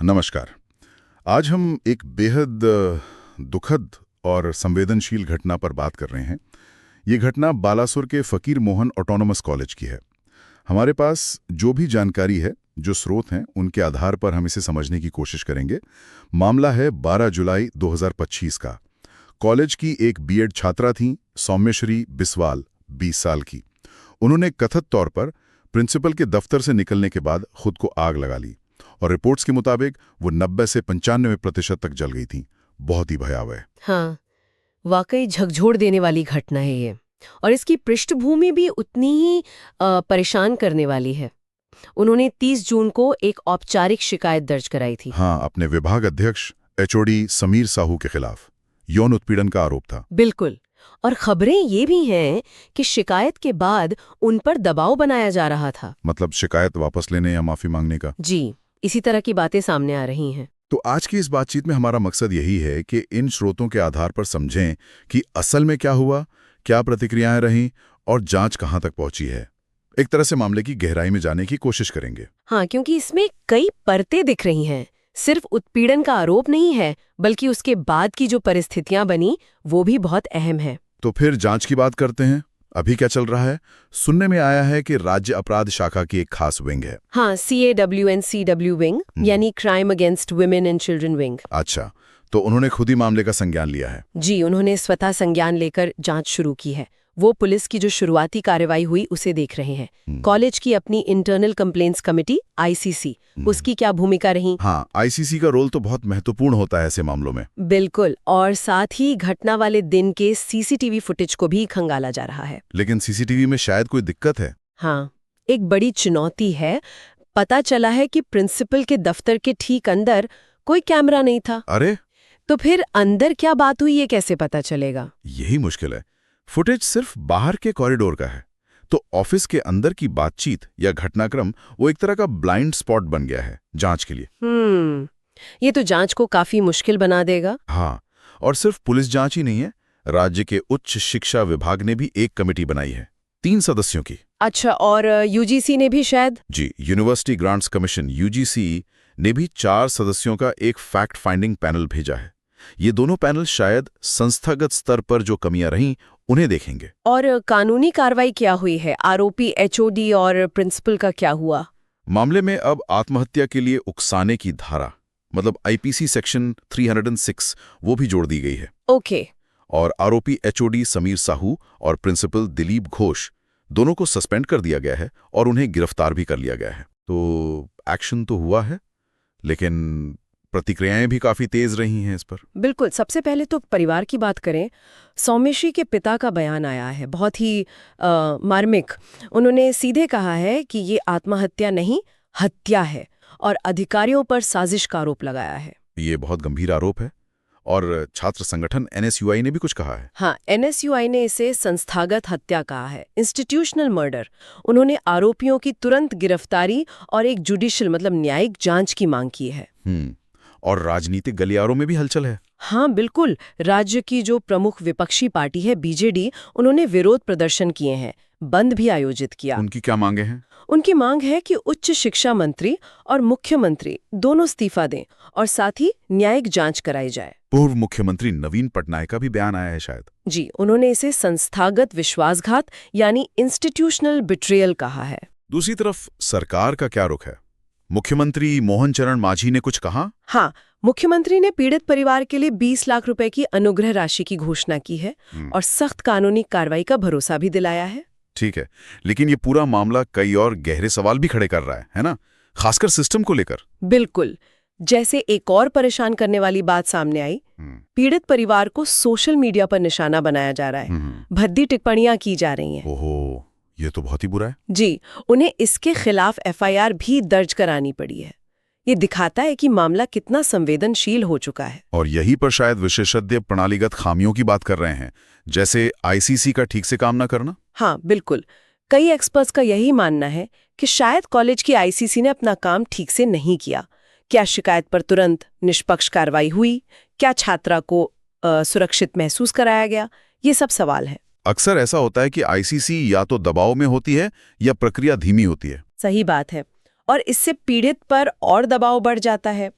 नमस्कार। आज हम एक बेहद दुखद और संवेदनशील घटना पर बात कर रहे हैं। ये घटना बालासुर के फकीर मोहन ऑटोनोमस कॉलेज की है। हमारे पास जो भी जानकारी है, जो स्रोत हैं, उनके आधार पर हम इसे समझने की कोशिश करेंगे। मामला है 12 जुलाई 2025 का। कॉलेज की एक बीएड छात्रा थीं, सौम्यश्री बिस्वाल, 20 साल की। उन्होंने कथित तौर पर प्रिंसिपल के दफ्तर से निकलने के बाद खुद को आग लगा ली और रिपोर्ट्स के मुताबिक वो 90 से 95% तक जल गई थी। बहुत ही भयावह। हाँ, वाकई झकझोर देने वाली घटना है ये। और इसकी पृष्ठभूमि भी उतनी ही परेशान करने वाली है। उन्होंने 30 जून को एक औपचारिक शिकायत दर्ज कराई थी। हाँ, अपने विभाग अध्यक्ष एचओडी समीर साहू के खिलाफ यौन उत्पीड़न का आरोप था। बिल्कुल। और खबरें ये भी हैं कि शिकायत के बाद उन पर दबाव बनाया जा रहा था। मतलब शिकायत वापस लेने या माफी मांगने का। जी, इसी तरह की बातें सामने आ रही हैं। तो आज की इस बातचीत में हमारा मकसद यही है कि इन स्रोतों के आधार पर समझें कि असल में क्या हुआ, क्या प्रतिक्रियाएं रहीं और जांच कहां तक पहुंची है। एक तरह से मामले की गहराई में जाने की कोशिश करेंगे। हाँ, क्योंकि इसमें कई परतें दिख रही हैं। सिर्फ उत्पीड़न का आरोप नहीं है, बल्कि उसके बाद की जो परिस्थितियां बनी वो भी बहुत अहम है। तो फिर जांच की बात करते हैं। अभी क्या चल रहा है? सुनने में आया है कि राज्य अपराध शाखा की एक खास विंग है। हाँ, CAWNCW विंग, यानी crime against women and children wing. अच्छा, तो उन्होंने खुद ही मामले का संज्ञान लिया है। जी, उन्होंने स्वतः संज्ञान लेकर जांच शुरू की है। वो पुलिस की जो शुरुआती कार्रवाई हुई उसे देख रहे हैं। कॉलेज की अपनी इंटरनल कंप्लेंट्स कमेटी ICC, उसकी क्या भूमिका रही? हाँ, ICC का रोल तो बहुत महत्वपूर्ण होता है ऐसे मामलों में। बिल्कुल। और साथ ही घटना वाले दिन के CCTV फुटेज को भी खंगाला जा रहा है। लेकिन CCTV में शायद कोई दिक्कत है। हाँ, एक बड़ी चुनौती है। पता चला है कि प्रिंसिपल के दफ्तर के ठीक अंदर कोई कैमरा नहीं था। अरे, तो फिर अंदर क्या बात हुई ये कैसे पता चलेगा? यही मुश्किल है। फुटेज सिर्फ बाहर के कॉरिडोर का है, तो ऑफिस के अंदर की बातचीत या घटनाक्रम वो एक तरह का ब्लाइंड स्पॉट बन गया है जांच के लिए। ये तो जांच को काफी मुश्किल बना देगा। हाँ, और सिर्फ पुलिस जांच ही नहीं है, राज्य के उच्च शिक्षा विभाग ने भी एक कमेटी बनाई है 3 सदस्यों की। अच्छा, और UGC ने भी शायद? जी, यूनिवर्सिटी ग्रांट्स कमीशन UGC ने भी 4 सदस्यों का एक फैक्ट फाइंडिंग पैनल भेजा है। ये दोनों पैनल शायद संस्थागत स्तर पर जो कमियां रहीं उन्हें देखेंगे। और कानूनी कार्रवाई क्या हुई है? आरोपी HOD और प्रिंसिपल का क्या हुआ? मामले में अब आत्महत्या के लिए उकसाने की धारा, मतलब IPC सेक्शन 306, वो भी जोड़ दी गई है। ओके। और आरोपी HOD समीर साहू और प्रिंसिपल दिलीप घोष दोनों को सस्पेंड कर दिया गया है और उन्हें गिरफ्तार भी कर लिया गया है। तो एक्शन तो हुआ है, लेकिन प्रतिक्रियाएं भी काफी तेज रही हैं इस पर। बिल्कुल। सबसे पहले तो परिवार की बात करें। सौम्यश्री के पिता का बयान आया है, बहुत ही मार्मिक। उन्होंने सीधे कहा है कि ये आत्महत्या नहीं, हत्या है, और अधिकारियों पर साजिश का आरोप लगाया है। ये बहुत गंभीर आरोप है। और छात्र संगठन NSUI ने भी कुछ कहा है। हाँ, NSUI ने इसे संस्थागत हत्या कहा है, इंस्टीट्यूशनल मर्डर। उन्होंने आरोपियों की तुरंत गिरफ्तारी और एक जुडिशियल मतलब न्यायिक जांच की मांग की है। और राजनीतिक गलियारों में भी हलचल है। हाँ, बिल्कुल। राज्य की जो प्रमुख विपक्षी पार्टी है BJD, उन्होंने विरोध प्रदर्शन किए हैं, बंद भी आयोजित किया। उनकी क्या मांगे हैं? उनकी मांग है कि उच्च शिक्षा मंत्री और मुख्यमंत्री दोनों इस्तीफा दें और साथ ही न्यायिक जांच कराई जाए। पूर्व मुख्यमंत्री नवीन पटनायक का भी बयान आया है शायद। जी, उन्होंने इसे संस्थागत विश्वासघात यानी इंस्टीट्यूशनल बिट्रेयल कहा है। दूसरी तरफ सरकार का क्या रुख है? मुख्यमंत्री मोहन चरण मांझी ने कुछ कहा? हाँ, मुख्यमंत्री ने पीड़ित परिवार के लिए 20 लाख रुपए की अनुग्रह राशि की घोषणा की है और सख्त कानूनी कार्रवाई का भरोसा भी दिलाया है। ठीक है, लेकिन ये पूरा मामला कई और गहरे सवाल भी खड़े कर रहा है ना? खासकर सिस्टम को लेकर। बिल्कुल। जैसे एक और परेशान करने वाली बात सामने आई, पीड़ित परिवार को सोशल मीडिया पर निशाना बनाया जा रहा है, भद्दी टिप्पणियां की जा रही हैं। ओहो, ये तो बहुत ही बुरा है। जी, उन्हें इसके खिलाफ FIR भी दर्ज करानी पड़ी है। ये दिखाता है कि मामला कितना संवेदनशील हो चुका है। और यही पर शायद विशेषज्ञ प्रणालीगत खामियों की बात कर रहे हैं, जैसे ICC का ठीक से काम न करना। हाँ, बिल्कुल। कई एक्सपर्ट्स का यही मानना है कि शायद कॉलेज की ICC ने अपना काम ठीक से नहीं किया। क्या शिकायत पर तुरंत निष्पक्ष कार्रवाई हुई? क्या छात्रा को सुरक्षित महसूस कराया गया? ये सब सवाल है। अक्सर ऐसा होता है कि ICC या तो दबाव में होती है या प्रक्रिया धीमी होती है। सही बात है। और इससे पीड़ित पर और दबाव बढ़ जाता है।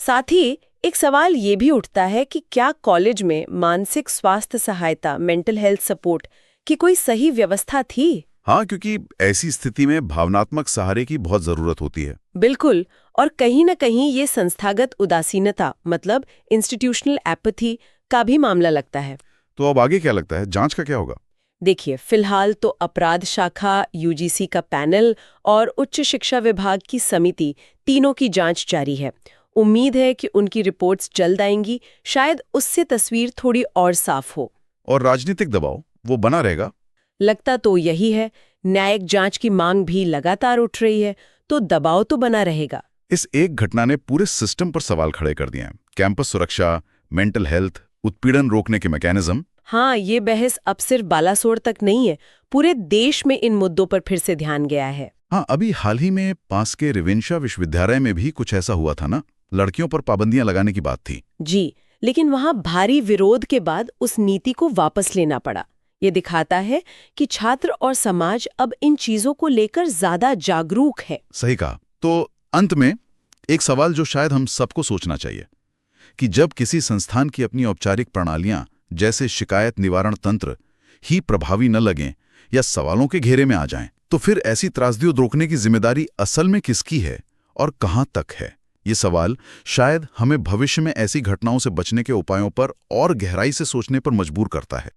साथ ही एक सवाल ये भी उठता है कि क्या कॉलेज में मानसिक स्वास्थ्य सहायता, मेंटल हेल्थ सपोर्ट की कोई सही व्यवस्था थी? हाँ, क्योंकि ऐसी स्थिति में भावनात्मक सहारे की बहुत जरूरत होती है। बिल्कुल। और कहीं न कहीं ये संस्थागत उदासीनता, मतलब इंस्टीट्यूशनल एपैथी का भी मामला लगता है। तो अब आगे क्या लगता है, जांच का क्या होगा? देखिए, फिलहाल तो अपराध शाखा, यूजीसी का पैनल और उच्च शिक्षा विभाग की समिति, तीनों की जांच जारी है। उम्मीद है कि उनकी रिपोर्ट्स जल्द आएंगी, शायद उससे तस्वीर थोड़ी और साफ हो। और राजनीतिक दबाव वो बना रहेगा? लगता तो यही है। न्यायिक जांच की मांग भी लगातार उठ रही है, तो दबाव तो बना रहेगा। इस एक घटना ने पूरे सिस्टम पर सवाल खड़े कर दिए हैं। कैंपस सुरक्षा, मेंटल हेल्थ, उत्पीड़न रोकने के मैकेनिज्म। हाँ, ये बहस अब सिर्फ बालासोर तक नहीं है, पूरे देश में इन मुद्दों पर फिर से ध्यान गया है। हाँ, अभी हाल ही में पास के रेवेंशा विश्वविद्यालय में भी कुछ ऐसा हुआ था ना, लड़कियों पर पाबंदियां लगाने की बात थी। जी, लेकिन वहां भारी विरोध के बाद उस नीति को वापस लेना पड़ा। ये दिखाता है कि छात्र और समाज अब इन चीजों को लेकर ज्यादा जागरूक है। सही कहा। तो अंत में एक सवाल जो शायद हम सबको सोचना चाहिए कि जब किसी संस्थान की अपनी औपचारिक प्रणालियां जैसे शिकायत निवारण तंत्र ही प्रभावी न लगें या सवालों के घेरे में आ जाएं, तो फिर ऐसी त्रासदियों रोकने की जिम्मेदारी असल में किसकी है और कहां तक है? ये सवाल शायद हमें भविष्य में ऐसी घटनाओं से बचने के उपायों पर और गहराई से सोचने पर मजबूर करता है।